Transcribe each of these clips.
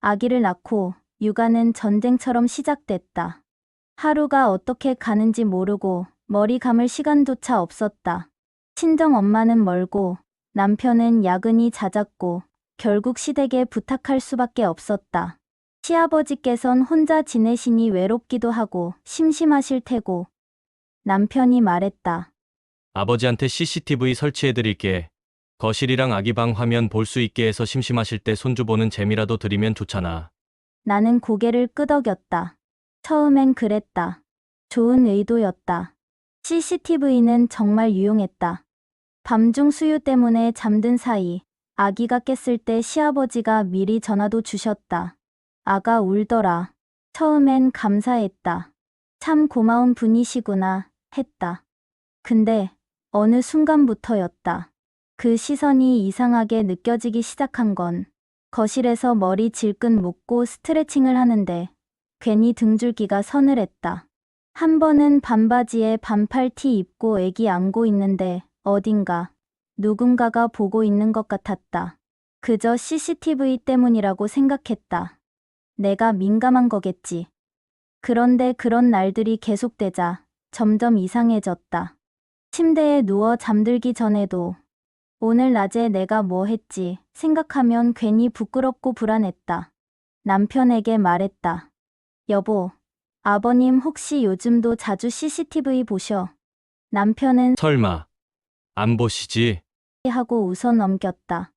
아기를 낳고 육아는 전쟁처럼 시작됐다. 하루가 어떻게 가는지 모르고 머리 감을 시간조차 없었다. 친정 엄마는 멀고 남편은 야근이 잦았고 결국 시댁에 부탁할 수밖에 없었다. 시아버지께선 혼자 지내시니 외롭기도 하고 심심하실 테고. 남편이 말했다. 아버지한테 CCTV 설치해드릴게. 거실이랑 아기 방 화면 볼 수 있게 해서 심심하실 때 손주 보는 재미라도 드리면 좋잖아. 나는 고개를 끄덕였다. 처음엔 그랬다. 좋은 의도였다. CCTV는 정말 유용했다. 밤중 수유 때문에 잠든 사이 아기가 깼을 때 시아버지가 미리 전화도 주셨다. 아가 울더라. 처음엔 감사했다. 참 고마운 분이시구나 했다. 근데 어느 순간부터였다. 그 시선이 이상하게 느껴지기 시작한 건 거실에서 머리 질끈 묶고 스트레칭을 하는데 괜히 등줄기가 서늘했다. 한 번은 반바지에 반팔 티 입고 애기 안고 있는데 어딘가 누군가가 보고 있는 것 같았다. 그저 CCTV 때문이라고 생각했다. 내가 민감한 거겠지. 그런데 그런 날들이 계속되자 점점 이상해졌다. 침대에 누워 잠들기 전에도 오늘 낮에 내가 뭐 했지 생각하면 괜히 부끄럽고 불안했다. 남편에게 말했다. 여보, 아버님 혹시 요즘도 자주 CCTV 보셔? 남편은 설마, 안 보시지? 하고 웃어 넘겼다.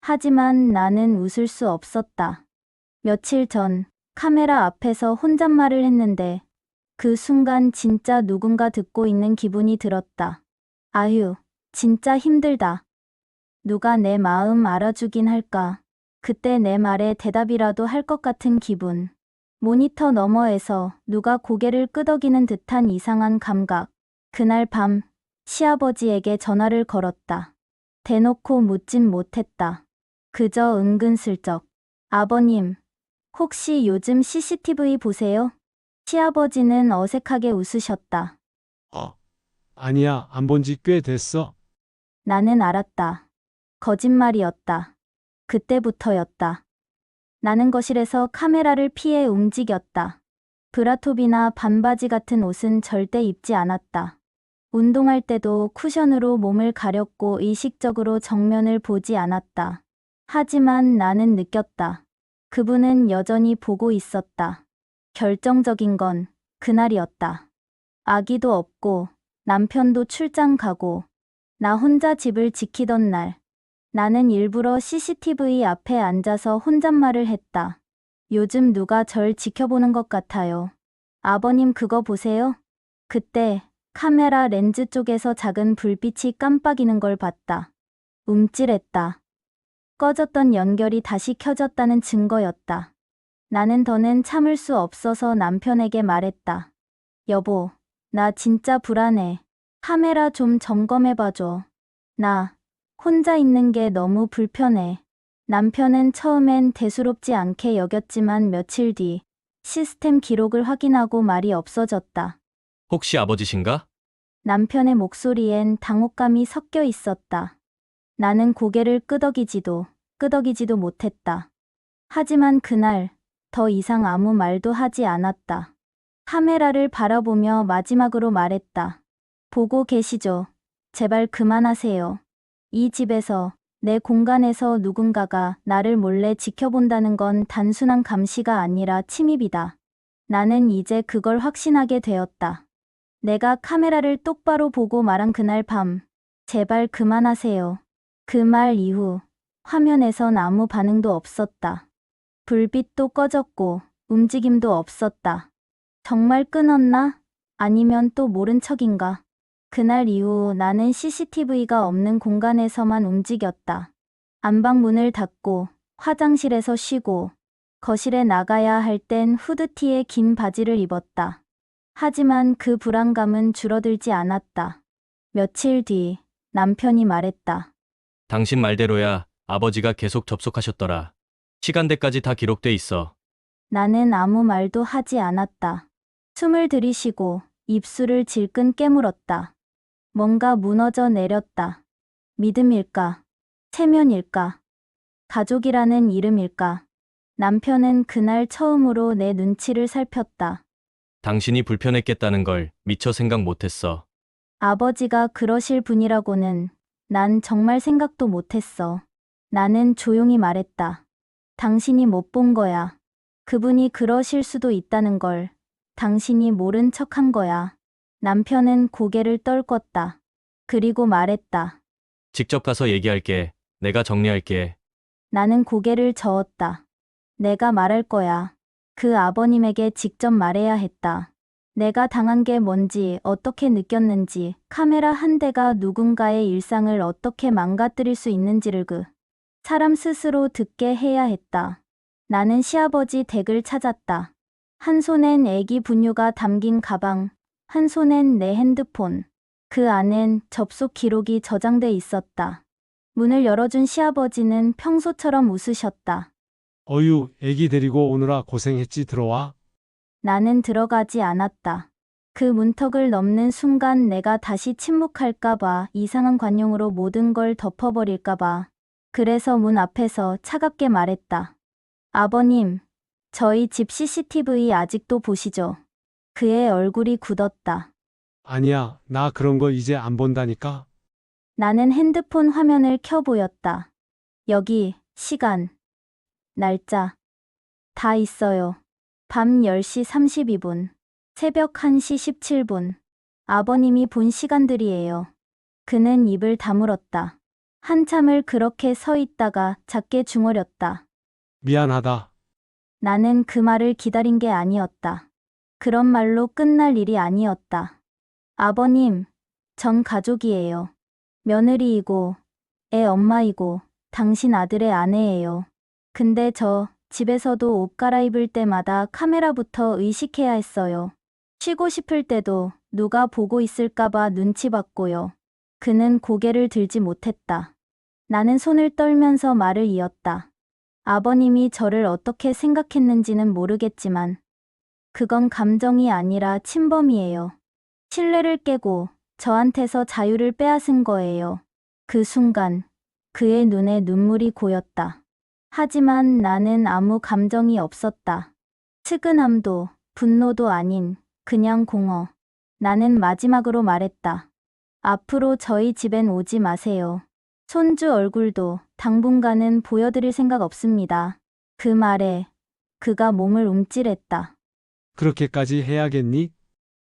하지만 나는 웃을 수 없었다. 며칠 전 카메라 앞에서 혼잣말을 했는데 그 순간 진짜 누군가 듣고 있는 기분이 들었다. 아휴, 진짜 힘들다. 누가 내 마음 알아주긴 할까? 그때 내 말에 대답이라도 할 것 같은 기분. 모니터 너머에서 누가 고개를 끄덕이는 듯한 이상한 감각. 그날 밤 시아버지에게 전화를 걸었다. 대놓고 묻진 못했다. 그저 은근슬쩍. 아버님, 혹시 요즘 CCTV 보세요? 시아버지는 어색하게 웃으셨다. 어, 아니야, 안 본 지 꽤 됐어. 나는 알았다. 거짓말이었다. 그때부터였다. 나는 거실에서 카메라를 피해 움직였다. 브라톱이나 반바지 같은 옷은 절대 입지 않았다. 운동할 때도 쿠션으로 몸을 가렸고 의식적으로 정면을 보지 않았다. 하지만 나는 느꼈다. 그분은 여전히 보고 있었다. 결정적인 건 그날이었다. 아기도 없고 남편도 출장 가고 나 혼자 집을 지키던 날. 나는 일부러 CCTV 앞에 앉아서 혼잣말을 했다. 요즘 누가 절 지켜보는 것 같아요. 아버님 그거 보세요. 그때 카메라 렌즈 쪽에서 작은 불빛이 깜빡이는 걸 봤다. 움찔했다. 꺼졌던 연결이 다시 켜졌다는 증거였다. 나는 더는 참을 수 없어서 남편에게 말했다. 여보, 나 진짜 불안해. 카메라 좀 점검해봐줘. 나 혼자 있는 게 너무 불편해. 남편은 처음엔 대수롭지 않게 여겼지만 며칠 뒤 시스템 기록을 확인하고 말이 없어졌다. 혹시 아버지신가? 남편의 목소리엔 당혹감이 섞여 있었다. 나는 고개를 끄덕이지도 못했다. 하지만 그날 더 이상 아무 말도 하지 않았다. 카메라를 바라보며 마지막으로 말했다. 보고 계시죠? 제발 그만하세요. 이 집에서, 내 공간에서 누군가가 나를 몰래 지켜본다는 건 단순한 감시가 아니라 침입이다. 나는 이제 그걸 확신하게 되었다. 내가 카메라를 똑바로 보고 말한 그날 밤, 제발 그만하세요. 그 말 이후 화면에선 아무 반응도 없었다. 불빛도 꺼졌고 움직임도 없었다. 정말 끊었나? 아니면 또 모른 척인가? 그날 이후 나는 CCTV가 없는 공간에서만 움직였다. 안방 문을 닫고 화장실에서 쉬고 거실에 나가야 할 땐 후드티에 긴 바지를 입었다. 하지만 그 불안감은 줄어들지 않았다. 며칠 뒤 남편이 말했다. 당신 말대로야. 아버지가 계속 접속하셨더라. 시간대까지 다 기록돼 있어. 나는 아무 말도 하지 않았다. 숨을 들이쉬고 입술을 질끈 깨물었다. 뭔가 무너져 내렸다. 믿음일까? 체면일까? 가족이라는 이름일까? 남편은 그날 처음으로 내 눈치를 살폈다. 당신이 불편했겠다는 걸 미처 생각 못했어. 아버지가 그러실 분이라고는 난 정말 생각도 못했어. 나는 조용히 말했다. 당신이 못 본 거야. 그분이 그러실 수도 있다는 걸 당신이 모른 척 한 거야. 남편은 고개를 떨궜다. 그리고 말했다. 직접 가서 얘기할게. 내가 정리할게. 나는 고개를 저었다. 내가 말할 거야. 그 아버님에게 직접 말해야 했다. 내가 당한 게 뭔지, 어떻게 느꼈는지, 카메라 한 대가 누군가의 일상을 어떻게 망가뜨릴 수 있는지를 그 사람 스스로 듣게 해야 했다. 나는 시아버지 댁을 찾았다. 한 손엔 애기 분유가 담긴 가방, 한 손엔 내 핸드폰. 그 안엔 접속 기록이 저장돼 있었다. 문을 열어준 시아버지는 평소처럼 웃으셨다. 어유, 애기 데리고 오느라 고생했지. 들어와. 나는 들어가지 않았다. 그 문턱을 넘는 순간 내가 다시 침묵할까봐, 이상한 관용으로 모든 걸 덮어버릴까봐. 그래서 문 앞에서 차갑게 말했다. 아버님, 저희 집 CCTV 아직도 보시죠? 그의 얼굴이 굳었다. 아니야, 나 그런 거 이제 안 본다니까. 나는 핸드폰 화면을 켜 보였다. 여기, 시간, 날짜, 다 있어요. 밤 10시 32분, 새벽 1시 17분. 아버님이 본 시간들이에요. 그는 입을 다물었다. 한참을 그렇게 서 있다가 작게 중얼였다. 미안하다. 나는 그 말을 기다린 게 아니었다. 그런 말로 끝날 일이 아니었다. 아버님, 전 가족이에요. 며느리이고, 애 엄마이고, 당신 아들의 아내예요. 근데 저 집에서도 옷 갈아입을 때마다 카메라부터 의식해야 했어요. 쉬고 싶을 때도 누가 보고 있을까봐 눈치 봤고요. 그는 고개를 들지 못했다. 나는 손을 떨면서 말을 이었다. 아버님이 저를 어떻게 생각했는지는 모르겠지만 그건 감정이 아니라 침범이에요. 신뢰를 깨고 저한테서 자유를 빼앗은 거예요. 그 순간 그의 눈에 눈물이 고였다. 하지만 나는 아무 감정이 없었다. 측은함도 분노도 아닌 그냥 공허. 나는 마지막으로 말했다. 앞으로 저희 집엔 오지 마세요. 손주 얼굴도 당분간은 보여드릴 생각 없습니다. 그 말에 그가 몸을 움찔했다. 그렇게까지 해야겠니?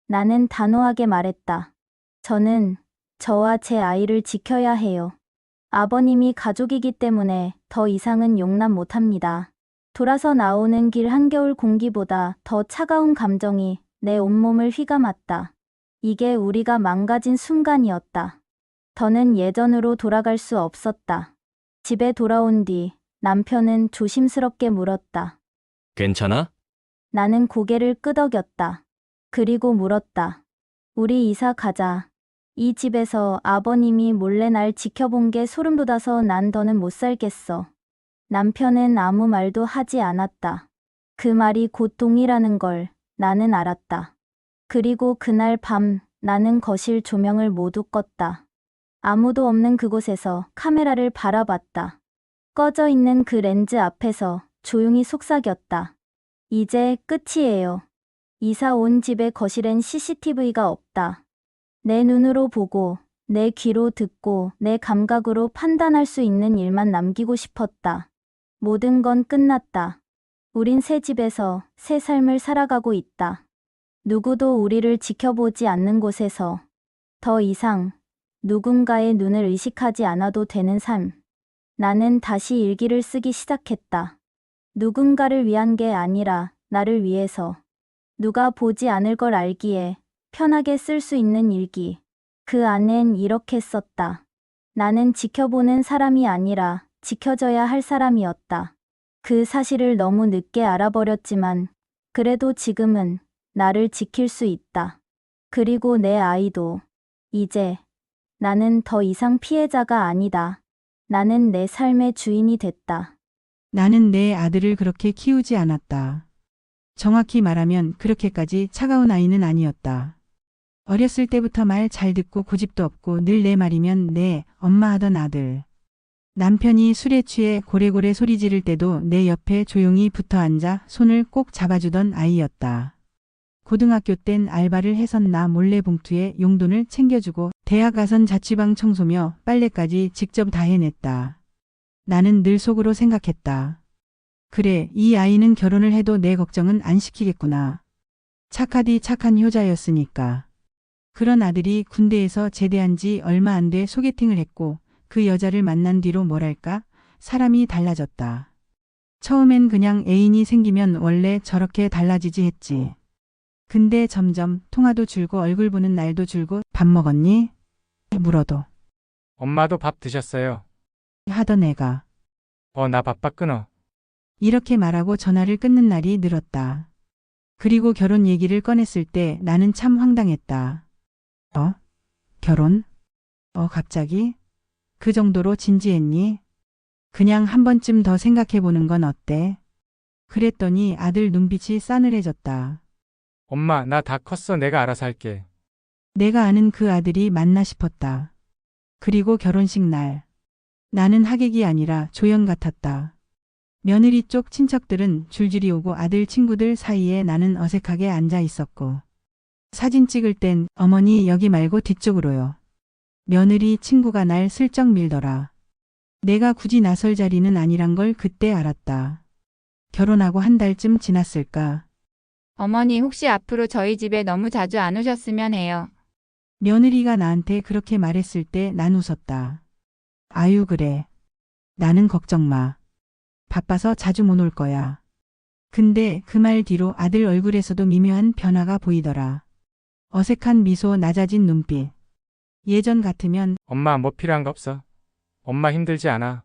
나는 단호하게 말했다. 저는 저와 제 아이를 지켜야 해요. 아버님이 가족이기 때문에 더 이상은 용납 못합니다. 돌아서 나오는 길 한겨울 공기보다 더 차가운 감정이 내 온몸을 휘감았다. 이게 우리가 망가진 순간이었다. 더는 예전으로 돌아갈 수 없었다. 집에 돌아온 뒤 남편은 조심스럽게 물었다. 괜찮아? 나는 고개를 끄덕였다. 그리고 물었다. 우리 이사 가자. 이 집에서 아버님이 몰래 날 지켜본 게 소름 돋아서 난 더는 못 살겠어. 남편은 아무 말도 하지 않았다. 그 말이 고통이라는 걸 나는 알았다. 그리고 그날 밤 나는 거실 조명을 모두 껐다. 아무도 없는 그곳에서 카메라를 바라봤다. 꺼져 있는 그 렌즈 앞에서 조용히 속삭였다. 이제 끝이에요. 이사 온 집의 거실엔 CCTV가 없다. 내 눈으로 보고, 내 귀로 듣고, 내 감각으로 판단할 수 있는 일만 남기고 싶었다. 모든 건 끝났다. 우린 새 집에서 새 삶을 살아가고 있다. 누구도 우리를 지켜보지 않는 곳에서 더 이상 누군가의 눈을 의식하지 않아도 되는 삶. 나는 다시 일기를 쓰기 시작했다. 누군가를 위한 게 아니라 나를 위해서. 누가 보지 않을 걸 알기에 편하게 쓸 수 있는 일기. 그 안엔 이렇게 썼다. 나는 지켜보는 사람이 아니라 지켜져야 할 사람이었다. 그 사실을 너무 늦게 알아버렸지만 그래도 지금은 나를 지킬 수 있다. 그리고 내 아이도. 이제 나는 더 이상 피해자가 아니다. 나는 내 삶의 주인이 됐다. 나는 내 아들을 그렇게 키우지 않았다. 정확히 말하면 그렇게까지 차가운 아이는 아니었다. 어렸을 때부터 말 잘 듣고 고집도 없고 늘 내 말이면 내 엄마 하던 아들. 남편이 술에 취해 고래고래 소리 지를 때도 내 옆에 조용히 붙어 앉아 손을 꼭 잡아주던 아이였다. 고등학교 땐 알바를 해선 나 몰래 봉투에 용돈을 챙겨주고 대학 가선 자취방 청소며 빨래까지 직접 다 해냈다. 나는 늘 속으로 생각했다. 그래, 이 아이는 결혼을 해도 내 걱정은 안 시키겠구나. 착하디 착한 효자였으니까. 그런 아들이 군대에서 제대한 지 얼마 안 돼 소개팅을 했고 그 여자를 만난 뒤로 뭐랄까 사람이 달라졌다. 처음엔 그냥 애인이 생기면 원래 저렇게 달라지지 했지. 근데 점점 통화도 줄고 얼굴 보는 날도 줄고 밥 먹었니? 물어도 엄마도 밥 드셨어요? 하던 애가 나 바빠 끊어. 이렇게 말하고 전화를 끊는 날이 늘었다. 그리고 결혼 얘기를 꺼냈을 때 나는 참 황당했다. 결혼? 갑자기? 그 정도로 진지했니? 그냥 한 번쯤 더 생각해 보는 건 어때? 그랬더니 아들 눈빛이 싸늘해졌다. 엄마, 나 다 컸어. 내가 알아서 할게. 내가 아는 그 아들이 맞나 싶었다. 그리고 결혼식 날. 나는 하객이 아니라 조연 같았다. 며느리 쪽 친척들은 줄줄이 오고 아들 친구들 사이에 나는 어색하게 앉아 있었고. 사진 찍을 땐 어머니 여기 말고 뒤쪽으로요. 며느리 친구가 날 슬쩍 밀더라. 내가 굳이 나설 자리는 아니란 걸 그때 알았다. 결혼하고 한 달쯤 지났을까. 어머니 혹시 앞으로 저희 집에 너무 자주 안 오셨으면 해요. 며느리가 나한테 그렇게 말했을 때 난 웃었다. 아유 그래. 나는 걱정 마. 바빠서 자주 못 올 거야. 근데 그 말 뒤로 아들 얼굴에서도 미묘한 변화가 보이더라. 어색한 미소, 낮아진 눈빛. 예전 같으면 엄마, 뭐 필요한 거 없어? 엄마 힘들지 않아?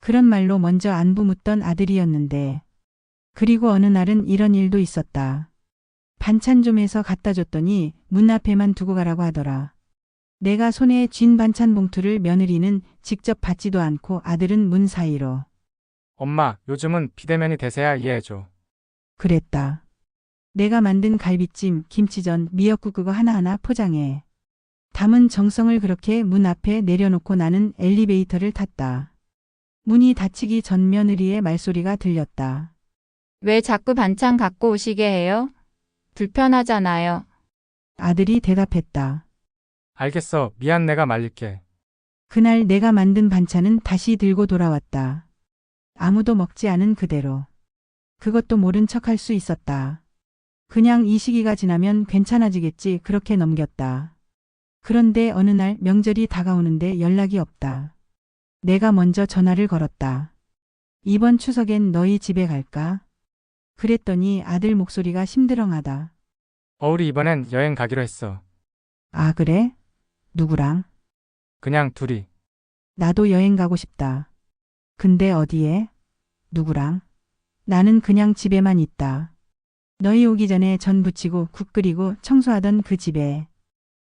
그런 말로 먼저 안부 묻던 아들이었는데. 그리고 어느 날은 이런 일도 있었다. 반찬 좀 해서 갖다 줬더니 문 앞에만 두고 가라고 하더라. 내가 손에 쥔 반찬 봉투를 며느리는 직접 받지도 않고 아들은 문 사이로. 엄마, 요즘은 비대면이 대세야. 이해해줘. 그랬다. 내가 만든 갈비찜, 김치전, 미역국 그거 하나하나 포장해. 담은 정성을 그렇게 문 앞에 내려놓고 나는 엘리베이터를 탔다. 문이 닫히기 전 며느리의 말소리가 들렸다. 왜 자꾸 반찬 갖고 오시게 해요? 불편하잖아요. 아들이 대답했다. 알겠어. 미안, 내가 말릴게. 그날 내가 만든 반찬은 다시 들고 돌아왔다. 아무도 먹지 않은 그대로. 그것도 모른 척할 수 있었다. 그냥 이 시기가 지나면 괜찮아지겠지 그렇게 넘겼다. 그런데 어느 날 명절이 다가오는데 연락이 없다. 내가 먼저 전화를 걸었다. 이번 추석엔 너희 집에 갈까? 그랬더니 아들 목소리가 심드렁하다. 우리 이번엔 여행 가기로 했어. 아 그래? 누구랑? 그냥 둘이. 나도 여행 가고 싶다. 근데 어디에? 누구랑? 나는 그냥 집에만 있다. 너희 오기 전에 전 부치고 국 끓이고 청소하던 그 집에.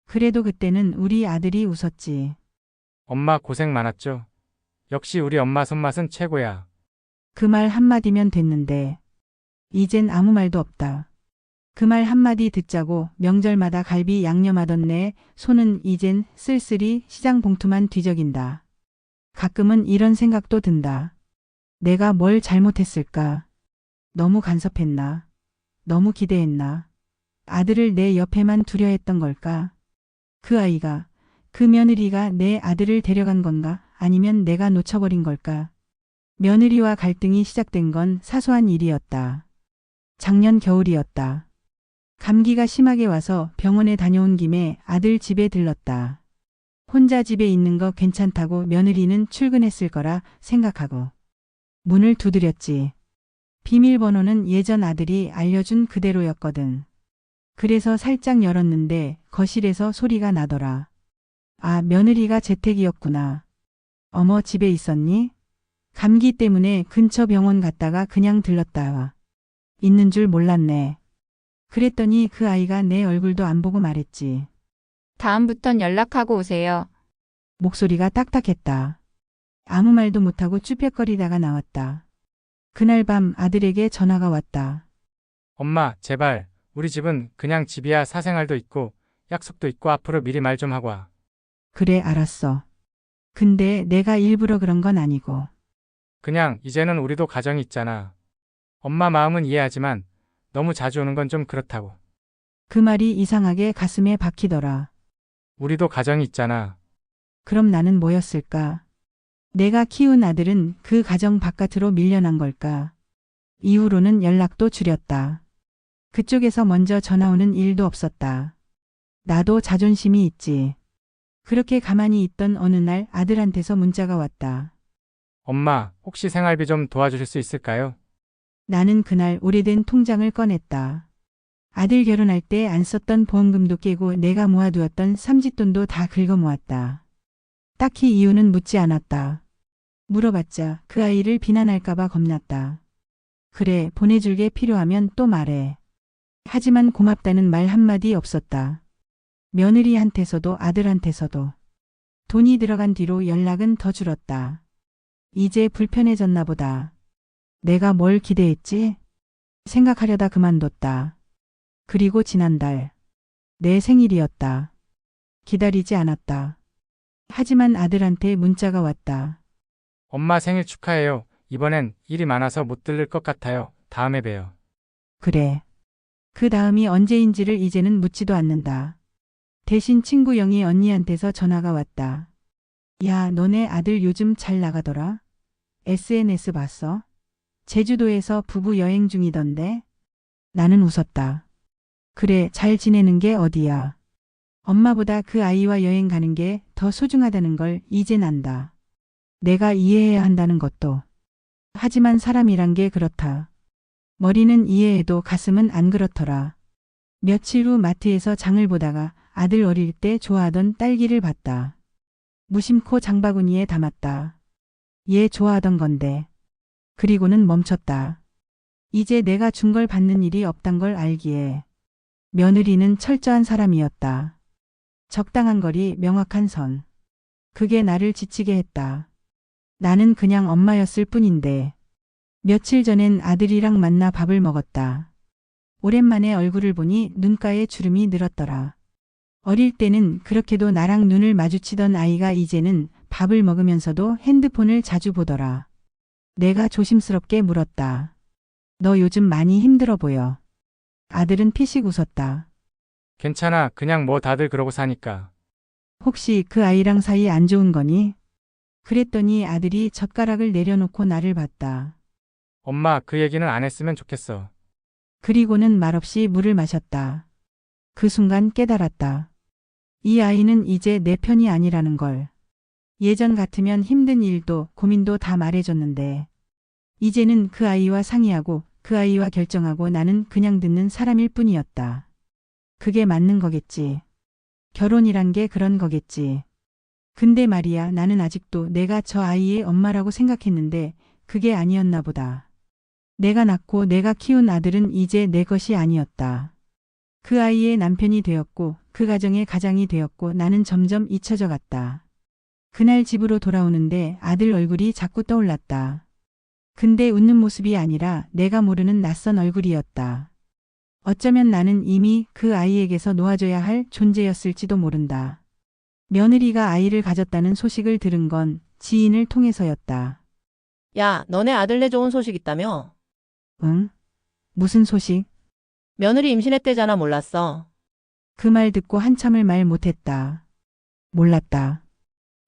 그래도 그때는 우리 아들이 웃었지. 엄마 고생 많았죠? 역시 우리 엄마 손맛은 최고야. 그 말 한마디면 됐는데. 이젠 아무 말도 없다. 그 말 한마디 듣자고 명절마다 갈비 양념하던 내 손은 이젠 쓸쓸히 시장 봉투만 뒤적인다. 가끔은 이런 생각도 든다. 내가 뭘 잘못했을까? 너무 간섭했나? 너무 기대했나? 아들을 내 옆에만 두려 했던 걸까? 그 아이가, 그 며느리가 내 아들을 데려간 건가? 아니면 내가 놓쳐버린 걸까? 며느리와 갈등이 시작된 건 사소한 일이었다. 작년 겨울이었다. 감기가 심하게 와서 병원에 다녀온 김에 아들 집에 들렀다. 혼자 집에 있는 거 괜찮다고 며느리는 출근했을 거라 생각하고. 문을 두드렸지. 비밀번호는 예전 아들이 알려준 그대로였거든. 그래서 살짝 열었는데 거실에서 소리가 나더라. 아, 며느리가 재택이었구나. 어머, 집에 있었니? 감기 때문에 근처 병원 갔다가 그냥 들렀다 와. 있는 줄 몰랐네. 그랬더니 그 아이가 내 얼굴도 안 보고 말했지. 다음부턴 연락하고 오세요. 목소리가 딱딱했다. 아무 말도 못하고 쭈뼛거리다가 나왔다. 그날 밤 아들에게 전화가 왔다. 엄마, 제발. 우리 집은 그냥 집이야. 사생활도 있고 약속도 있고 앞으로 미리 말 좀 하고 와. 그래, 알았어. 근데 내가 일부러 그런 건 아니고. 그냥 이제는 우리도 가정이 있잖아. 엄마 마음은 이해하지만 너무 자주 오는 건 좀 그렇다고. 그 말이 이상하게 가슴에 박히더라. 우리도 가정이 있잖아. 그럼 나는 뭐였을까? 내가 키운 아들은 그 가정 바깥으로 밀려난 걸까? 이후로는 연락도 줄였다. 그쪽에서 먼저 전화 오는 일도 없었다. 나도 자존심이 있지. 그렇게 가만히 있던 어느 날 아들한테서 문자가 왔다. 엄마, 혹시 생활비 좀 도와주실 수 있을까요? 나는 그날 오래된 통장을 꺼냈다. 아들 결혼할 때 안 썼던 보험금도 깨고 내가 모아두었던 삼짓돈도 다 긁어 모았다. 딱히 이유는 묻지 않았다. 물어봤자 그 아이를 비난할까봐 겁났다. 그래, 보내줄 게 필요하면 또 말해. 하지만 고맙다는 말 한마디 없었다. 며느리한테서도 아들한테서도. 돈이 들어간 뒤로 연락은 더 줄었다. 이제 불편해졌나 보다. 내가 뭘 기대했지? 생각하려다 그만뒀다. 그리고 지난달 내 생일이었다. 기다리지 않았다. 하지만 아들한테 문자가 왔다. 엄마 생일 축하해요. 이번엔 일이 많아서 못 들를 것 같아요. 다음에 봬요. 그래. 그 다음이 언제인지를 이제는 묻지도 않는다. 대신 친구 영희 언니한테서 전화가 왔다. 야, 너네 아들 요즘 잘 나가더라? SNS 봤어? 제주도에서 부부 여행 중이던데? 나는 웃었다. 그래, 잘 지내는 게 어디야. 엄마보다 그 아이와 여행 가는 게 더 소중하다는 걸 이젠 안다. 내가 이해해야 한다는 것도. 하지만 사람이란 게 그렇다. 머리는 이해해도 가슴은 안 그렇더라. 며칠 후 마트에서 장을 보다가 아들 어릴 때 좋아하던 딸기를 봤다. 무심코 장바구니에 담았다. 얘 좋아하던 건데. 그리고는 멈췄다. 이제 내가 준 걸 받는 일이 없단 걸 알기에. 며느리는 철저한 사람이었다. 적당한 거리, 명확한 선. 그게 나를 지치게 했다. 나는 그냥 엄마였을 뿐인데. 며칠 전엔 아들이랑 만나 밥을 먹었다. 오랜만에 얼굴을 보니 눈가에 주름이 늘었더라. 어릴 때는 그렇게도 나랑 눈을 마주치던 아이가 이제는 밥을 먹으면서도 핸드폰을 자주 보더라. 내가 조심스럽게 물었다. 너 요즘 많이 힘들어 보여. 아들은 피식 웃었다. 괜찮아. 그냥 뭐 다들 그러고 사니까. 혹시 그 아이랑 사이 안 좋은 거니? 그랬더니 아들이 젓가락을 내려놓고 나를 봤다. 엄마, 그 얘기는 안 했으면 좋겠어. 그리고는 말없이 물을 마셨다. 그 순간 깨달았다. 이 아이는 이제 내 편이 아니라는 걸. 예전 같으면 힘든 일도 고민도 다 말해줬는데 이제는 그 아이와 상의하고 그 아이와 결정하고 나는 그냥 듣는 사람일 뿐이었다. 그게 맞는 거겠지. 결혼이란 게 그런 거겠지. 근데 말이야, 나는 아직도 내가 저 아이의 엄마라고 생각했는데 그게 아니었나 보다. 내가 낳고 내가 키운 아들은 이제 내 것이 아니었다. 그 아이의 남편이 되었고 그 가정의 가장이 되었고 나는 점점 잊혀져 갔다. 그날 집으로 돌아오는데 아들 얼굴이 자꾸 떠올랐다. 근데 웃는 모습이 아니라 내가 모르는 낯선 얼굴이었다. 어쩌면 나는 이미 그 아이에게서 놓아줘야 할 존재였을지도 모른다. 며느리가 아이를 가졌다는 소식을 들은 건 지인을 통해서였다. 야, 너네 아들네 좋은 소식 있다며? 응? 무슨 소식? 며느리 임신했대잖아, 몰랐어. 그 말 듣고 한참을 말 못했다. 몰랐다.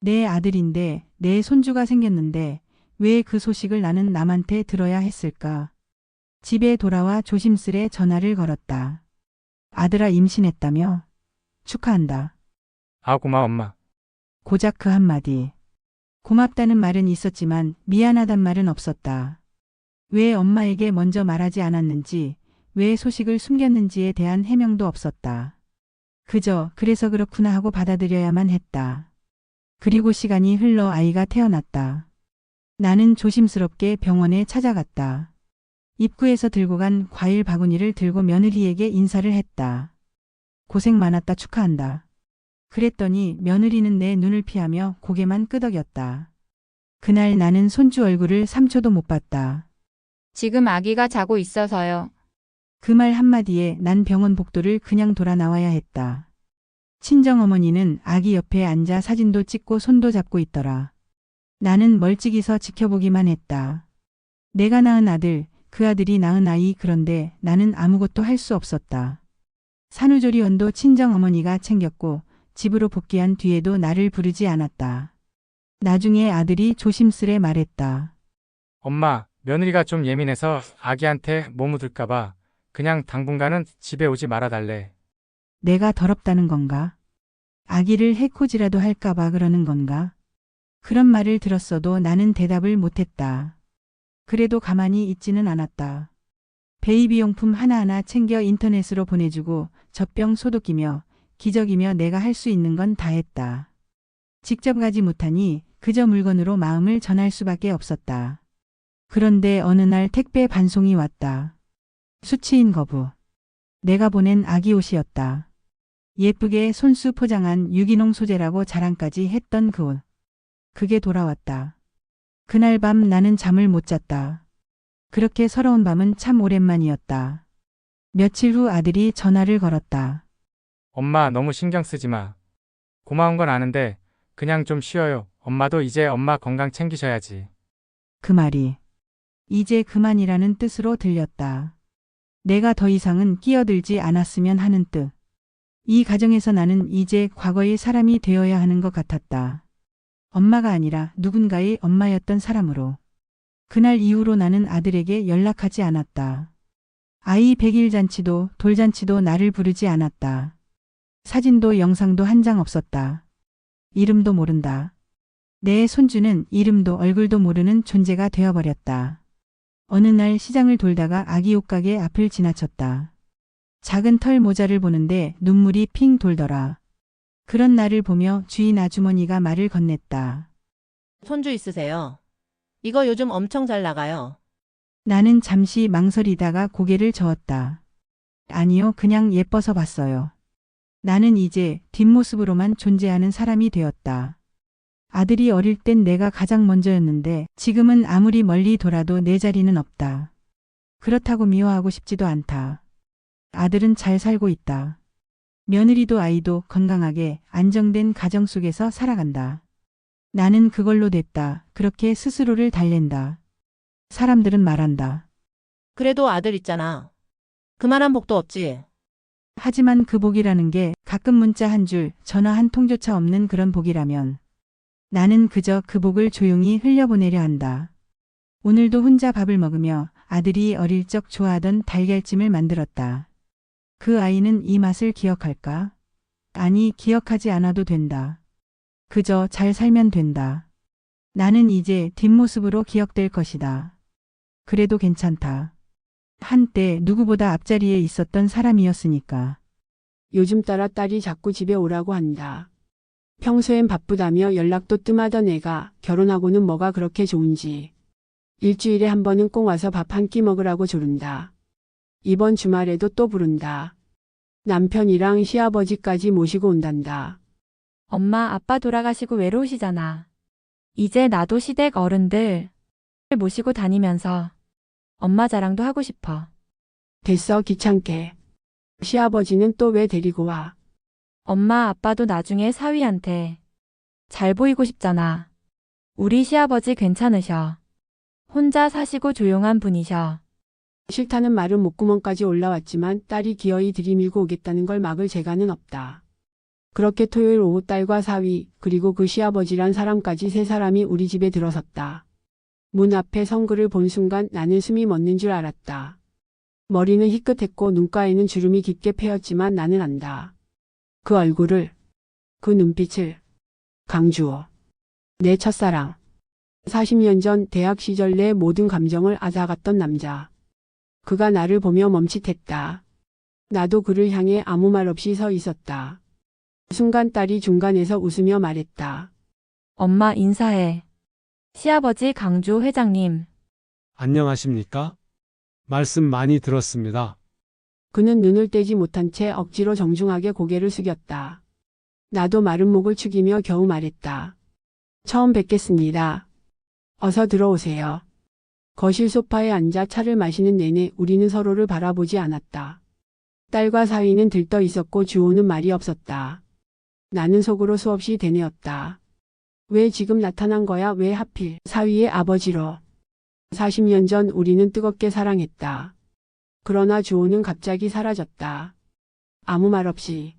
내 아들인데 내 손주가 생겼는데 왜 그 소식을 나는 남한테 들어야 했을까? 집에 돌아와 조심스레 전화를 걸었다. 아들아, 임신했다며? 축하한다. 아, 고마워, 엄마. 고작 그 한마디. 고맙다는 말은 있었지만 미안하단 말은 없었다. 왜 엄마에게 먼저 말하지 않았는지, 왜 소식을 숨겼는지에 대한 해명도 없었다. 그저 그래서 그렇구나 하고 받아들여야만 했다. 그리고 시간이 흘러 아이가 태어났다. 나는 조심스럽게 병원에 찾아갔다. 입구에서 들고 간 과일 바구니를 들고 며느리에게 인사를 했다. 고생 많았다, 축하한다. 그랬더니 며느리는 내 눈을 피하며 고개만 끄덕였다. 그날 나는 손주 얼굴을 3초도 못 봤다. 지금 아기가 자고 있어서요. 그 말 한마디에 난 병원 복도를 그냥 돌아 나와야 했다. 친정어머니는 아기 옆에 앉아 사진도 찍고 손도 잡고 있더라. 나는 멀찍이 서 지켜보기만 했다. 내가 낳은 아들, 그 아들이 낳은 아이, 그런데 나는 아무것도 할 수 없었다. 산후조리원도 친정어머니가 챙겼고 집으로 복귀한 뒤에도 나를 부르지 않았다. 나중에 아들이 조심스레 말했다. 엄마, 며느리가 좀 예민해서 아기한테 뭐 묻을까봐 그냥 당분간은 집에 오지 말아달래. 내가 더럽다는 건가? 아기를 해코지라도 할까봐 그러는 건가? 그런 말을 들었어도 나는 대답을 못했다. 그래도 가만히 있지는 않았다. 베이비용품 하나하나 챙겨 인터넷으로 보내주고 젖병 소독이며 기저귀며 내가 할 수 있는 건 다 했다. 직접 가지 못하니 그저 물건으로 마음을 전할 수밖에 없었다. 그런데 어느 날 택배 반송이 왔다. 수치인 거부. 내가 보낸 아기 옷이었다. 예쁘게 손수 포장한 유기농 소재라고 자랑까지 했던 그 옷. 그게 돌아왔다. 그날 밤 나는 잠을 못 잤다. 그렇게 서러운 밤은 참 오랜만이었다. 며칠 후 아들이 전화를 걸었다. 엄마 너무 신경 쓰지 마. 고마운 건 아는데 그냥 좀 쉬어요. 엄마도 이제 엄마 건강 챙기셔야지. 그 말이 이제 그만이라는 뜻으로 들렸다. 내가 더 이상은 끼어들지 않았으면 하는 뜻. 이 가정에서 나는 이제 과거의 사람이 되어야 하는 것 같았다. 엄마가 아니라 누군가의 엄마였던 사람으로. 그날 이후로 나는 아들에게 연락하지 않았다. 아이 100일 잔치도 돌잔치도 나를 부르지 않았다. 사진도 영상도 한 장 없었다. 이름도 모른다. 내 손주는 이름도 얼굴도 모르는 존재가 되어버렸다. 어느 날 시장을 돌다가 아기 옷가게 앞을 지나쳤다. 작은 털 모자를 보는데 눈물이 핑 돌더라. 그런 나를 보며 주인 아주머니가 말을 건넸다. 손주 있으세요? 이거 요즘 엄청 잘 나가요. 나는 잠시 망설이다가 고개를 저었다. 아니요, 그냥 예뻐서 봤어요. 나는 이제 뒷모습으로만 존재하는 사람이 되었다. 아들이 어릴 땐 내가 가장 먼저였는데 지금은 아무리 멀리 돌아도 내 자리는 없다. 그렇다고 미워하고 싶지도 않다. 아들은 잘 살고 있다. 며느리도 아이도 건강하게 안정된 가정 속에서 살아간다. 나는 그걸로 됐다. 그렇게 스스로를 달랜다. 사람들은 말한다. 그래도 아들 있잖아. 그만한 복도 없지. 하지만 그 복이라는 게 가끔 문자 한 줄, 전화 한 통조차 없는 그런 복이라면 나는 그저 그 복을 조용히 흘려보내려 한다. 오늘도 혼자 밥을 먹으며 아들이 어릴 적 좋아하던 달걀찜을 만들었다. 그 아이는 이 맛을 기억할까? 아니, 기억하지 않아도 된다. 그저 잘 살면 된다. 나는 이제 뒷모습으로 기억될 것이다. 그래도 괜찮다. 한때 누구보다 앞자리에 있었던 사람이었으니까. 요즘 따라 딸이 자꾸 집에 오라고 한다. 평소엔 바쁘다며 연락도 뜸하던 애가 결혼하고는 뭐가 그렇게 좋은지. 일주일에 한 번은 꼭 와서 밥 한 끼 먹으라고 조른다. 이번 주말에도 또 부른다. 남편이랑 시아버지까지 모시고 온단다. 엄마, 아빠 돌아가시고 외로우시잖아. 이제 나도 시댁 어른들 모시고 다니면서 엄마 자랑도 하고 싶어. 됐어, 귀찮게. 시아버지는 또 왜 데리고 와? 엄마, 아빠도 나중에 사위한테 잘 보이고 싶잖아. 우리 시아버지 괜찮으셔. 혼자 사시고 조용한 분이셔. 싫다는 말은 목구멍까지 올라왔지만 딸이 기어이 들이밀고 오겠다는 걸 막을 재간은 없다. 그렇게 토요일 오후 딸과 사위 그리고 그 시아버지란 사람까지 세 사람이 우리 집에 들어섰다. 문 앞에 성글을 본 순간 나는 숨이 멎는 줄 알았다. 머리는 희끗했고 눈가에는 주름이 깊게 패였지만 나는 안다. 그 얼굴을, 그 눈빛을. 강주호. 내 첫사랑. 40년 전 대학 시절 내 모든 감정을 앗아갔던 남자. 그가 나를 보며 멈칫했다. 나도 그를 향해 아무 말 없이 서 있었다. 순간 딸이 중간에서 웃으며 말했다. 엄마 인사해. 시아버지 강주 회장님. 안녕하십니까? 말씀 많이 들었습니다. 그는 눈을 떼지 못한 채 억지로 정중하게 고개를 숙였다. 나도 마른 목을 축이며 겨우 말했다. 처음 뵙겠습니다. 어서 들어오세요. 거실 소파에 앉아 차를 마시는 내내 우리는 서로를 바라보지 않았다. 딸과 사위는 들떠 있었고 주호는 말이 없었다. 나는 속으로 수없이 되뇌었다. 왜 지금 나타난 거야? 왜 하필 사위의 아버지로? 40년 전 우리는 뜨겁게 사랑했다. 그러나 주호는 갑자기 사라졌다. 아무 말 없이.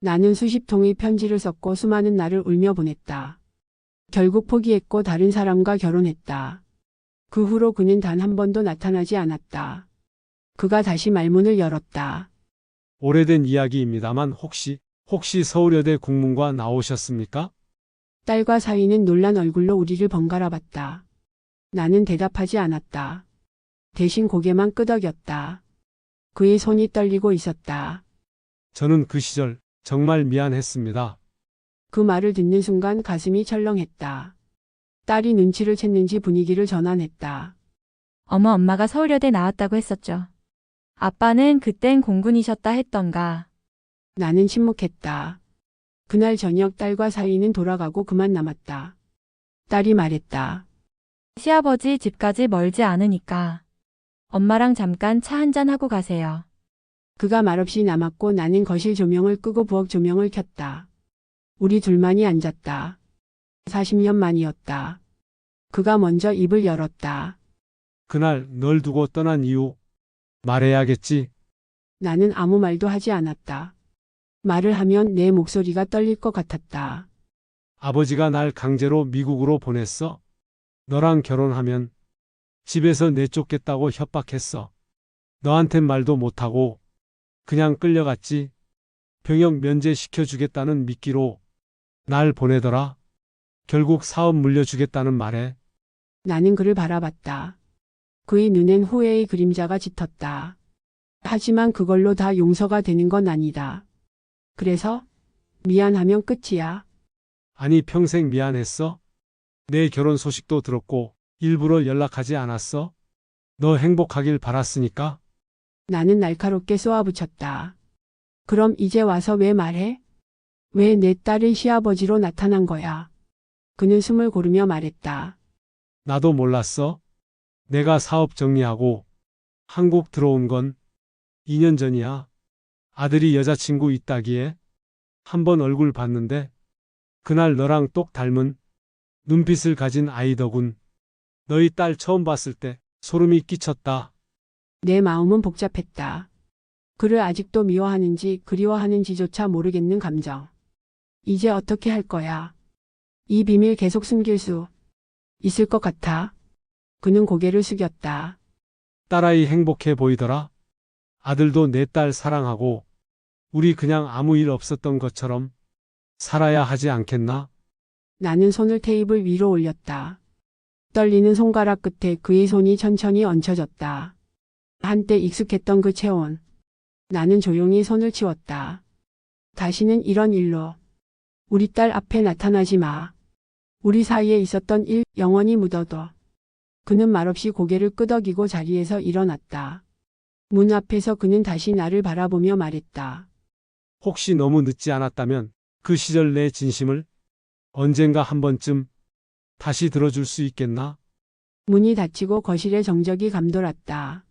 나는 수십 통의 편지를 썼고 수많은 날을 울며 보냈다. 결국 포기했고 다른 사람과 결혼했다. 그 후로 그는 단 한 번도 나타나지 않았다. 그가 다시 말문을 열었다. 오래된 이야기입니다만 혹시 서울여대 국문과 나오셨습니까? 딸과 사위는 놀란 얼굴로 우리를 번갈아 봤다. 나는 대답하지 않았다. 대신 고개만 끄덕였다. 그의 손이 떨리고 있었다. 저는 그 시절 정말 미안했습니다. 그 말을 듣는 순간 가슴이 철렁했다. 딸이 눈치를 챘는지 분위기를 전환했다. 어머, 엄마가 서울여대 나왔다고 했었죠. 아빠는 그땐 공군이셨다 했던가. 나는 침묵했다. 그날 저녁 딸과 사위는 돌아가고 그만 남았다. 딸이 말했다. 시아버지 집까지 멀지 않으니까 엄마랑 잠깐 차 한잔 하고 가세요. 그가 말없이 남았고 나는 거실 조명을 끄고 부엌 조명을 켰다. 우리 둘만이 앉았다. 40년 만이었다. 그가 먼저 입을 열었다. 그날 널 두고 떠난 이유 말해야겠지. 나는 아무 말도 하지 않았다. 말을 하면 내 목소리가 떨릴 것 같았다. 아버지가 날 강제로 미국으로 보냈어. 너랑 결혼하면 집에서 내쫓겠다고 협박했어. 너한텐 말도 못하고 그냥 끌려갔지. 병역 면제시켜주겠다는 미끼로 날 보내더라. 결국 사업 물려주겠다는 말에. 나는 그를 바라봤다. 그의 눈엔 후회의 그림자가 짙었다. 하지만 그걸로 다 용서가 되는 건 아니다. 그래서 미안하면 끝이야. 아니 평생 미안했어? 내 결혼 소식도 들었고 일부러 연락하지 않았어? 너 행복하길 바랐으니까? 나는 날카롭게 쏘아붙였다. 그럼 이제 와서 왜 말해? 왜 내 딸의 시아버지로 나타난 거야? 그는 숨을 고르며 말했다. 나도 몰랐어. 내가 사업 정리하고 한국 들어온 건 2년 전이야. 아들이 여자친구 있다기에 한번 얼굴 봤는데 그날 너랑 똑 닮은 눈빛을 가진 아이더군. 너희 딸 처음 봤을 때 소름이 끼쳤다. 내 마음은 복잡했다. 그를 아직도 미워하는지 그리워하는지조차 모르겠는 감정. 이제 어떻게 할 거야? 이 비밀 계속 숨길 수 있을 것 같아. 그는 고개를 숙였다. 딸아이 행복해 보이더라. 아들도 내 딸 사랑하고 우리 그냥 아무 일 없었던 것처럼 살아야 하지 않겠나? 나는 손을 테이블 위로 올렸다. 떨리는 손가락 끝에 그의 손이 천천히 얹혀졌다. 한때 익숙했던 그 체온. 나는 조용히 손을 치웠다. 다시는 이런 일로 우리 딸 앞에 나타나지 마. 우리 사이에 있었던 일 영원히 묻어둬. 그는 말없이 고개를 끄덕이고 자리에서 일어났다. 문 앞에서 그는 다시 나를 바라보며 말했다. 혹시 너무 늦지 않았다면 그 시절 내 진심을 언젠가 한 번쯤 다시 들어줄 수 있겠나? 문이 닫히고 거실에 정적이 감돌았다.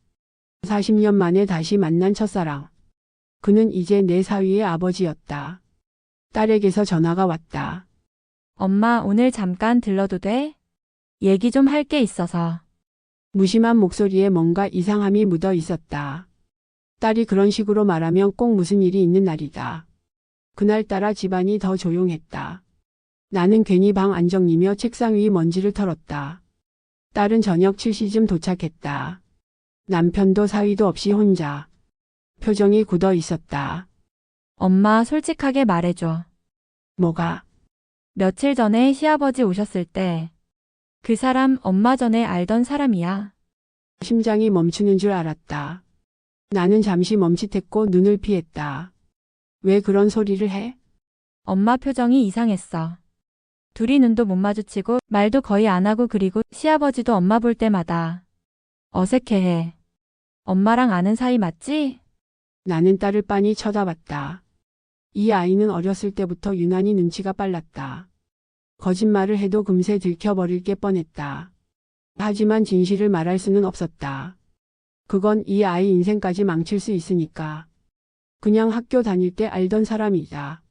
40년 만에 다시 만난 첫사랑. 그는 이제 내 사위의 아버지였다. 딸에게서 전화가 왔다. 엄마, 오늘 잠깐 들러도 돼? 얘기 좀 할 게 있어서. 무심한 목소리에 뭔가 이상함이 묻어 있었다. 딸이 그런 식으로 말하면 꼭 무슨 일이 있는 날이다. 그날따라 집안이 더 조용했다. 나는 괜히 방 안정이며 책상 위 먼지를 털었다. 딸은 저녁 7시쯤 도착했다. 남편도 사위도 없이 혼자. 표정이 굳어 있었다. 엄마, 솔직하게 말해줘. 뭐가? 며칠 전에 시아버지 오셨을 때 그 사람 엄마 전에 알던 사람이야. 심장이 멈추는 줄 알았다. 나는 잠시 멈칫했고 눈을 피했다. 왜 그런 소리를 해? 엄마 표정이 이상했어. 둘이 눈도 못 마주치고 말도 거의 안 하고 그리고 시아버지도 엄마 볼 때마다 어색해해. 엄마랑 아는 사이 맞지? 나는 딸을 빤히 쳐다봤다. 이 아이는 어렸을 때부터 유난히 눈치가 빨랐다. 거짓말을 해도 금세 들켜버릴 게 뻔했다. 하지만 진실을 말할 수는 없었다. 그건 이 아이 인생까지 망칠 수 있으니까. 그냥 학교 다닐 때 알던 사람이다.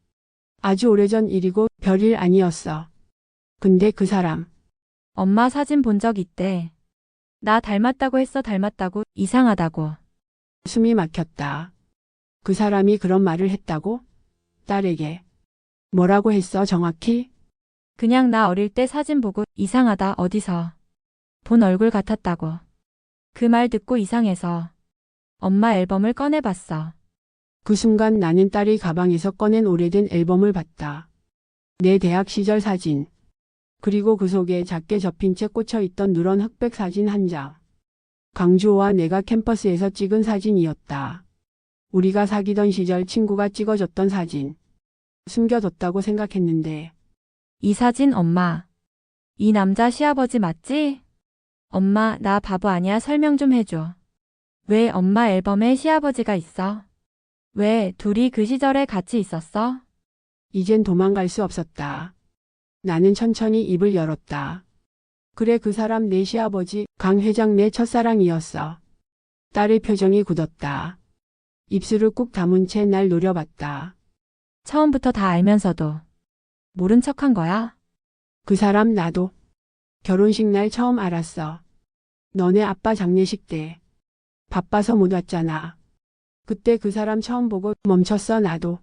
아주 오래전 일이고 별일 아니었어. 근데 그 사람, 엄마 사진 본 적 있대. 나 닮았다고 했어, 닮았다고, 이상하다고. 숨이 막혔다. 그 사람이 그런 말을 했다고? 딸에게. 뭐라고 했어, 정확히? 그냥 나 어릴 때 사진 보고 이상하다, 어디서 본 얼굴 같았다고. 그 말 듣고 이상해서 엄마 앨범을 꺼내봤어. 그 순간 나는 딸의 가방에서 꺼낸 오래된 앨범을 봤다. 내 대학 시절 사진. 그리고 그 속에 작게 접힌 채 꽂혀 있던 누런 흑백 사진 한 장. 강주호와 내가 캠퍼스에서 찍은 사진이었다. 우리가 사귀던 시절 친구가 찍어줬던 사진. 숨겨뒀다고 생각했는데 이 사진 엄마. 이 남자 시아버지 맞지? 엄마, 나 바보 아니야? 설명 좀 해줘. 왜 엄마 앨범에 시아버지가 있어? 왜 둘이 그 시절에 같이 있었어? 이젠 도망갈 수 없었다. 나는 천천히 입을 열었다. 그래, 그 사람 내 시아버지 강 회장 내 첫사랑이었어. 딸의 표정이 굳었다. 입술을 꾹 다문 채 날 노려봤다. 처음부터 다 알면서도 모른 척한 거야? 그 사람 나도 결혼식 날 처음 알았어. 너네 아빠 장례식 때 바빠서 못 왔잖아. 그때 그 사람 처음 보고 멈췄어. 나도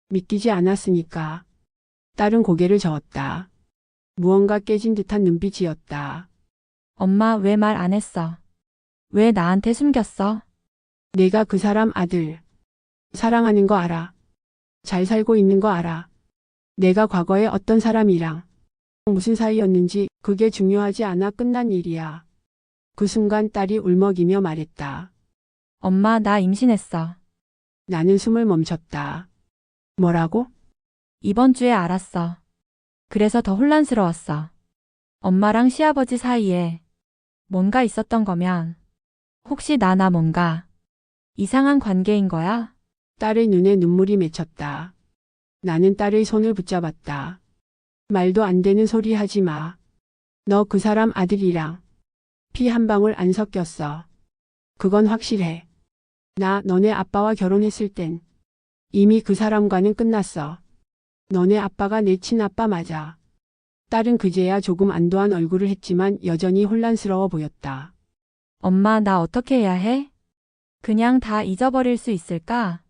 믿기지 않았으니까. 딸은 고개를 저었다. 무언가 깨진 듯한 눈빛이었다. 엄마 왜 말 안 했어? 왜 나한테 숨겼어? 내가 그 사람 아들 사랑하는 거 알아. 잘 살고 있는 거 알아. 내가 과거에 어떤 사람이랑 무슨 사이였는지 그게 중요하지 않아. 끝난 일이야. 그 순간 딸이 울먹이며 말했다. 엄마, 나 임신했어. 나는 숨을 멈췄다. 뭐라고? 이번 주에 알았어. 그래서 더 혼란스러웠어. 엄마랑 시아버지 사이에 뭔가 있었던 거면 혹시 나나 뭔가 이상한 관계인 거야? 딸의 눈에 눈물이 맺혔다. 나는 딸의 손을 붙잡았다. 말도 안 되는 소리 하지 마. 너 그 사람 아들이랑 피 한 방울 안 섞였어. 그건 확실해. 나 너네 아빠와 결혼했을 땐 이미 그 사람과는 끝났어. 너네 아빠가 내 친아빠 맞아. 딸은 그제야 조금 안도한 얼굴을 했지만 여전히 혼란스러워 보였다. 엄마, 나 어떻게 해야 해? 그냥 다 잊어버릴 수 있을까?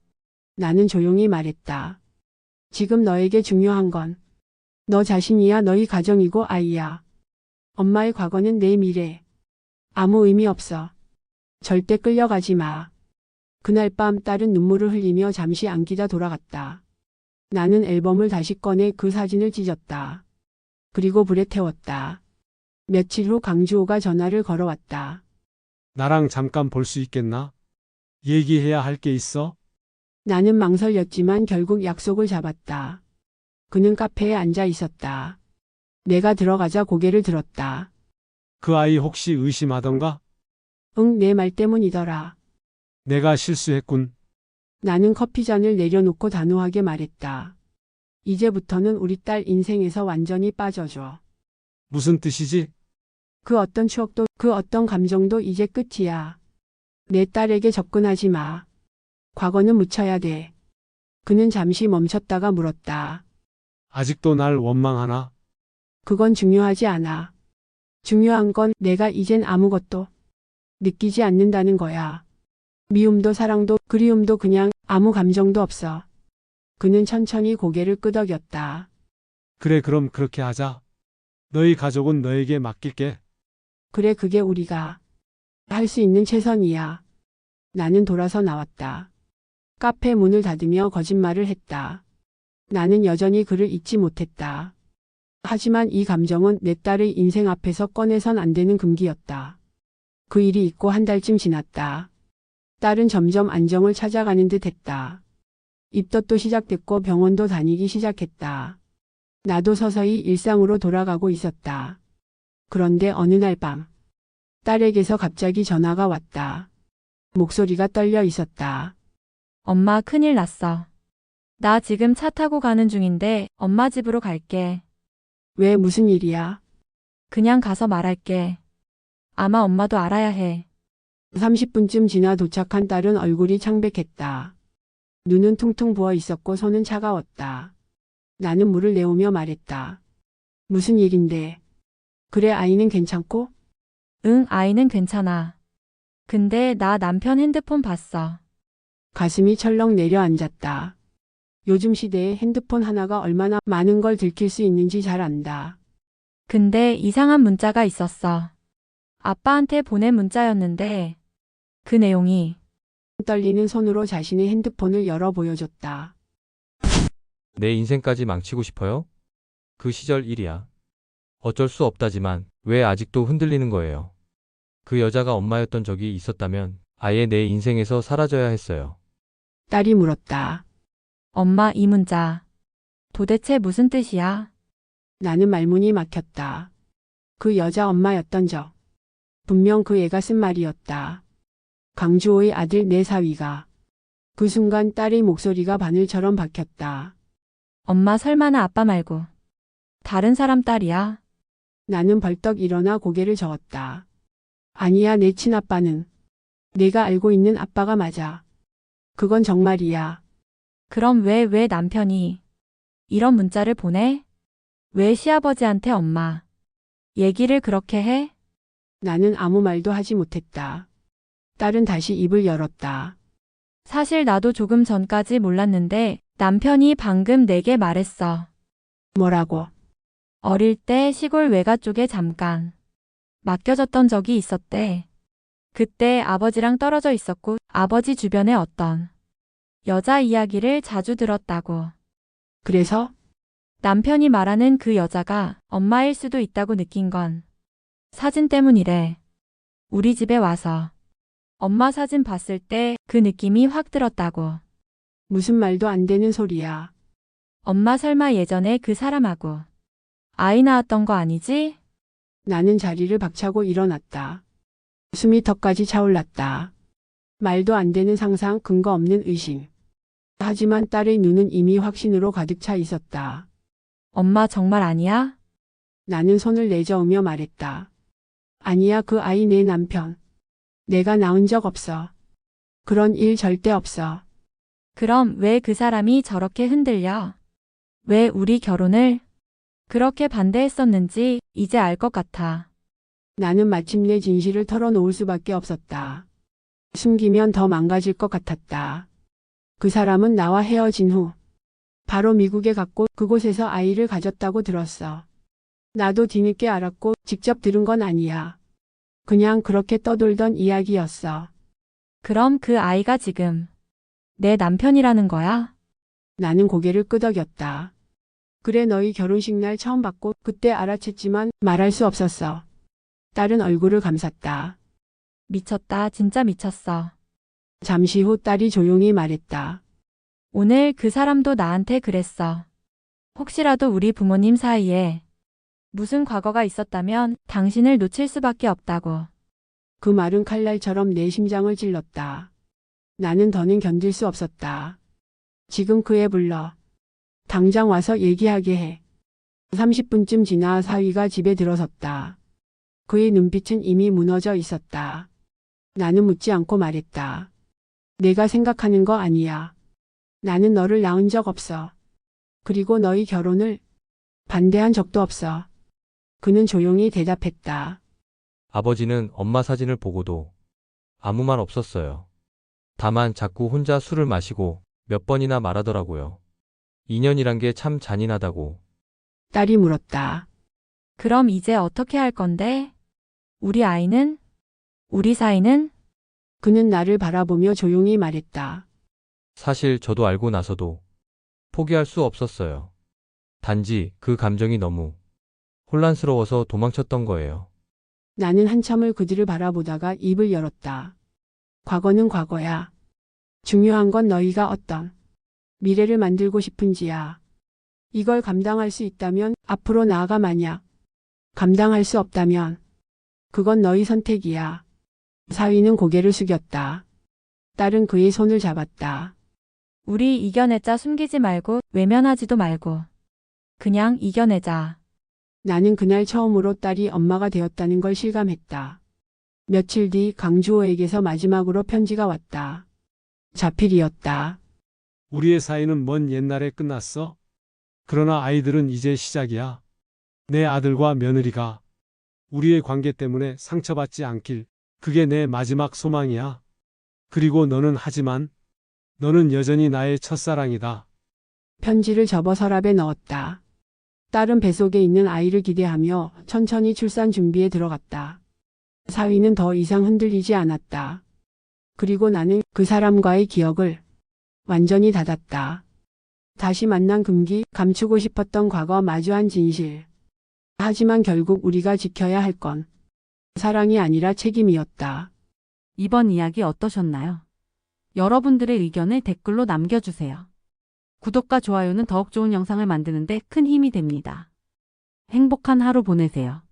나는 조용히 말했다. 지금 너에게 중요한 건 너 자신이야. 너희 가정이고 아이야. 엄마의 과거는 내 미래. 아무 의미 없어. 절대 끌려가지 마. 그날 밤 딸은 눈물을 흘리며 잠시 안기다 돌아갔다. 나는 앨범을 다시 꺼내 그 사진을 찢었다. 그리고 불에 태웠다. 며칠 후 강주호가 전화를 걸어왔다. 나랑 잠깐 볼 수 있겠나? 얘기해야 할 게 있어? 나는 망설였지만 결국 약속을 잡았다. 그는 카페에 앉아 있었다. 내가 들어가자 고개를 들었다. 그 아이 혹시 의심하던가? 응, 내 말 때문이더라. 내가 실수했군. 나는 커피잔을 내려놓고 단호하게 말했다. 이제부터는 우리 딸 인생에서 완전히 빠져줘. 무슨 뜻이지? 그 어떤 추억도 그 어떤 감정도 이제 끝이야. 내 딸에게 접근하지 마. 과거는 묻혀야 돼. 그는 잠시 멈췄다가 물었다. 아직도 날 원망하나? 그건 중요하지 않아. 중요한 건 내가 이젠 아무것도 느끼지 않는다는 거야. 미움도 사랑도 그리움도 그냥 아무 감정도 없어. 그는 천천히 고개를 끄덕였다. 그래, 그럼 그렇게 하자. 너희 가족은 너에게 맡길게. 그래, 그게 우리가 할 수 있는 최선이야. 나는 돌아서 나왔다. 카페 문을 닫으며 거짓말을 했다. 나는 여전히 그를 잊지 못했다. 하지만 이 감정은 내 딸의 인생 앞에서 꺼내선 안 되는 금기였다. 그 일이 있고 한 달쯤 지났다. 딸은 점점 안정을 찾아가는 듯 했다. 입덧도 시작됐고 병원도 다니기 시작했다. 나도 서서히 일상으로 돌아가고 있었다. 그런데 어느 날 밤, 딸에게서 갑자기 전화가 왔다. 목소리가 떨려 있었다. 엄마, 큰일 났어. 나 지금 차 타고 가는 중인데 엄마 집으로 갈게. 왜, 무슨 일이야? 그냥 가서 말할게. 아마 엄마도 알아야 해. 30분쯤 지나 도착한 딸은 얼굴이 창백했다. 눈은 퉁퉁 부어 있었고 손은 차가웠다. 나는 물을 내오며 말했다. 무슨 일인데? 그래, 아이는 괜찮고? 응, 아이는 괜찮아. 근데 나 남편 핸드폰 봤어. 가슴이 철렁 내려앉았다. 요즘 시대에 핸드폰 하나가 얼마나 많은 걸 들킬 수 있는지 잘 안다. 근데 이상한 문자가 있었어. 아빠한테 보낸 문자였는데 그 내용이 떨리는 손으로 자신의 핸드폰을 열어 보여줬다. 내 인생까지 망치고 싶어요? 그 시절 일이야. 어쩔 수 없다지만 왜 아직도 흔들리는 거예요? 그 여자가 엄마였던 적이 있었다면 아예 내 인생에서 사라져야 했어요. 딸이 물었다. 엄마 이 문자 도대체 무슨 뜻이야? 나는 말문이 막혔다. 그 여자 엄마였던 적. 분명 그 애가 쓴 말이었다. 강주호의 아들 내 사위가. 그 순간 딸의 목소리가 바늘처럼 박혔다. 엄마 설마 나 아빠 말고 다른 사람 딸이야? 나는 벌떡 일어나 고개를 저었다. 아니야, 내 친아빠는. 내가 알고 있는 아빠가 맞아. 그건 정말이야. 그럼 왜 남편이 이런 문자를 보내? 왜 시아버지한테 엄마 얘기를 그렇게 해? 나는 아무 말도 하지 못했다. 딸은 다시 입을 열었다. 사실 나도 조금 전까지 몰랐는데 남편이 방금 내게 말했어. 뭐라고? 어릴 때 시골 외가 쪽에 잠깐 맡겨졌던 적이 있었대. 그때 아버지랑 떨어져 있었고 아버지 주변에 어떤 여자 이야기를 자주 들었다고. 그래서? 남편이 말하는 그 여자가 엄마일 수도 있다고 느낀 건 사진 때문이래. 우리 집에 와서 엄마 사진 봤을 때 그 느낌이 확 들었다고. 무슨 말도 안 되는 소리야. 엄마 설마 예전에 그 사람하고 아이 낳았던 거 아니지? 나는 자리를 박차고 일어났다. 숨이 턱까지 차올랐다. 말도 안 되는 상상, 근거 없는 의심. 하지만 딸의 눈은 이미 확신으로 가득 차 있었다. 엄마 정말 아니야? 나는 손을 내저으며 말했다. 아니야, 그 아이 내 남편. 내가 낳은 적 없어. 그런 일 절대 없어. 그럼 왜 그 사람이 저렇게 흔들려? 왜 우리 결혼을 그렇게 반대했었는지 이제 알 것 같아. 나는 마침내 진실을 털어놓을 수밖에 없었다. 숨기면 더 망가질 것 같았다. 그 사람은 나와 헤어진 후 바로 미국에 갔고 그곳에서 아이를 가졌다고 들었어. 나도 뒤늦게 알았고 직접 들은 건 아니야. 그냥 그렇게 떠돌던 이야기였어. 그럼 그 아이가 지금 내 남편이라는 거야? 나는 고개를 끄덕였다. 그래, 너희 결혼식 날 처음 봤고 그때 알아챘지만 말할 수 없었어. 딸은 얼굴을 감쌌다. 미쳤다, 진짜 미쳤어. 잠시 후 딸이 조용히 말했다. 오늘 그 사람도 나한테 그랬어. 혹시라도 우리 부모님 사이에 무슨 과거가 있었다면 당신을 놓칠 수밖에 없다고. 그 말은 칼날처럼 내 심장을 찔렀다. 나는 더는 견딜 수 없었다. 지금 그 애 불러. 당장 와서 얘기하게 해. 30분쯤 지나 사위가 집에 들어섰다. 그의 눈빛은 이미 무너져 있었다. 나는 묻지 않고 말했다. 내가 생각하는 거 아니야. 나는 너를 낳은 적 없어. 그리고 너희 결혼을 반대한 적도 없어. 그는 조용히 대답했다. 아버지는 엄마 사진을 보고도 아무 말 없었어요. 다만 자꾸 혼자 술을 마시고 몇 번이나 말하더라고요. 인연이란 게 참 잔인하다고. 딸이 물었다. 그럼 이제 어떻게 할 건데? 우리 아이는? 우리 사이는? 그는 나를 바라보며 조용히 말했다. 사실 저도 알고 나서도 포기할 수 없었어요. 단지 그 감정이 너무 혼란스러워서 도망쳤던 거예요. 나는 한참을 그들을 바라보다가 입을 열었다. 과거는 과거야. 중요한 건 너희가 어떤 미래를 만들고 싶은지야. 이걸 감당할 수 있다면 앞으로 나아가, 만약 감당할 수 없다면 그건 너희 선택이야. 사위는 고개를 숙였다. 딸은 그의 손을 잡았다. 우리 이겨내자. 숨기지 말고 외면하지도 말고. 그냥 이겨내자. 나는 그날 처음으로 딸이 엄마가 되었다는 걸 실감했다. 며칠 뒤 강주호에게서 마지막으로 편지가 왔다. 자필이었다. 우리의 사이는 먼 옛날에 끝났어? 그러나 아이들은 이제 시작이야. 내 아들과 며느리가 우리의 관계 때문에 상처받지 않길. 그게 내 마지막 소망이야. 그리고 하지만 너는 여전히 나의 첫사랑이다. 편지를 접어 서랍에 넣었다. 딸은 뱃속에 있는 아이를 기대하며 천천히 출산 준비에 들어갔다. 사위는 더 이상 흔들리지 않았다. 그리고 나는 그 사람과의 기억을 완전히 닫았다. 다시 만난 금기, 감추고 싶었던 과거, 마주한 진실. 하지만 결국 우리가 지켜야 할 건 사랑이 아니라 책임이었다. 이번 이야기 어떠셨나요? 여러분들의 의견을 댓글로 남겨주세요. 구독과 좋아요는 더욱 좋은 영상을 만드는데 큰 힘이 됩니다. 행복한 하루 보내세요.